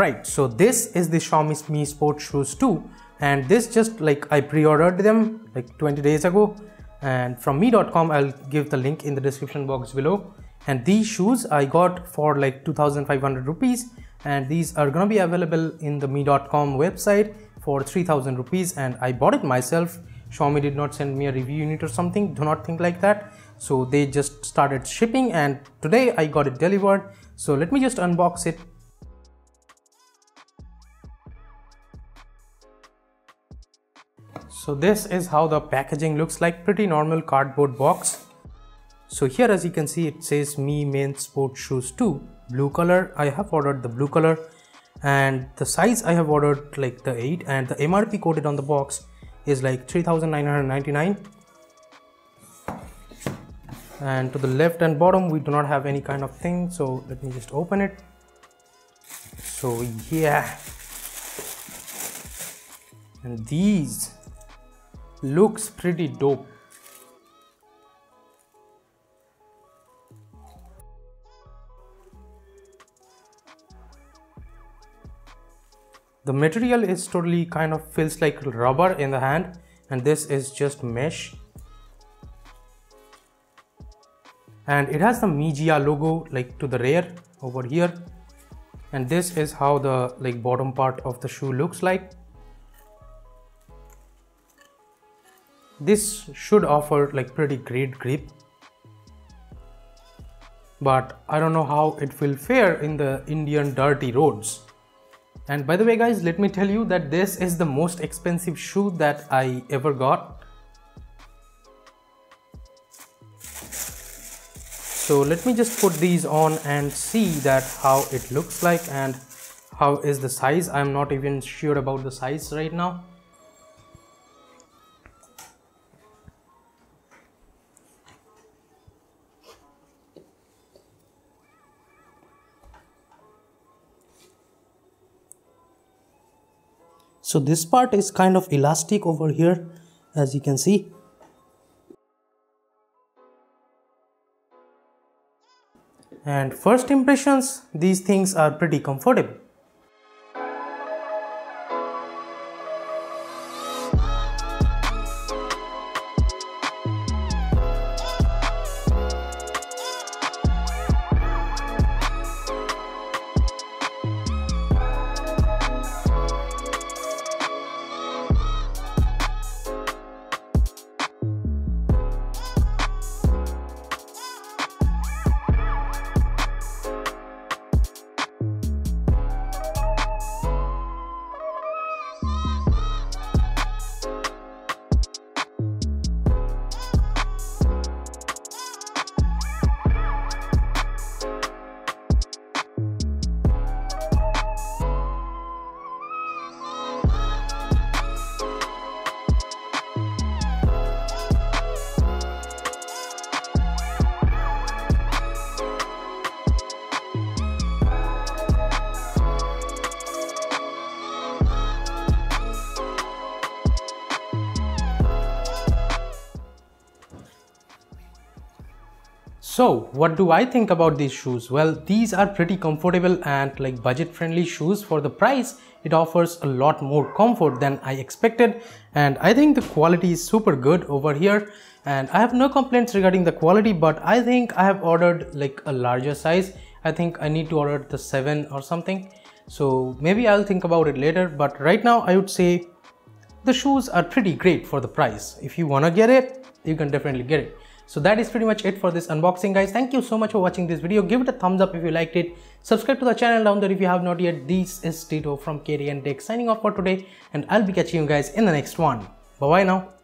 Alright, so this is the Xiaomi Mi Sport Shoes 2, and this just like I pre-ordered them like 20 days ago, and from mi.com. I'll give the link in the description box below. And these shoes I got for like 2,500 rupees, and these are gonna be available in the mi.com website for 3,000 rupees, and I bought it myself. Xiaomi did not send me a review unit or something, do not think like that. So they just started shipping, and today I got it delivered. So let me just unbox it. So this is how the packaging looks like, pretty normal cardboard box. So here, as you can see, it says Mi Men Sport Shoes 2, blue color. I have ordered the blue color, and the size I have ordered like the 8, and the MRP quoted on the box is like 3,999. And to the left and bottom we do not have any kind of thing, so let me just open it. So yeah, and these looks pretty dope. The material is totally kind of feels like rubber in the hand, and this is just mesh. And it has the Mijia logo like to the rear over here, and this is how the like bottom part of the shoe looks like. This should offer like pretty great grip, but I don't know how it will fare in the Indian dirty roads. And by the way guys, let me tell you that this is the most expensive shoe that I ever got. So let me just put these on and see that how it looks like and how is the size. I'm not even sure about the size right now. So this part is kind of elastic over here, as you can see. And first impressions, these things are pretty comfortable. So what do I think about these shoes? Well, these are pretty comfortable and like budget friendly shoes. For the price, it offers a lot more comfort than I expected, and I think the quality is super good over here, and I have no complaints regarding the quality. But I think I have ordered like a larger size. I think I need to order the 7 or something, so maybe I'll think about it later. But right now I would say the shoes are pretty great for the price. If you want to get it, you can definitely get it. So that is pretty much it for this unboxing guys. Thank you so much for watching this video. Give it a thumbs up if you liked it. Subscribe to the channel down there if you have not yet. This is Tito from KTN Tech signing off for today, and I'll be catching you guys in the next one. Bye bye now.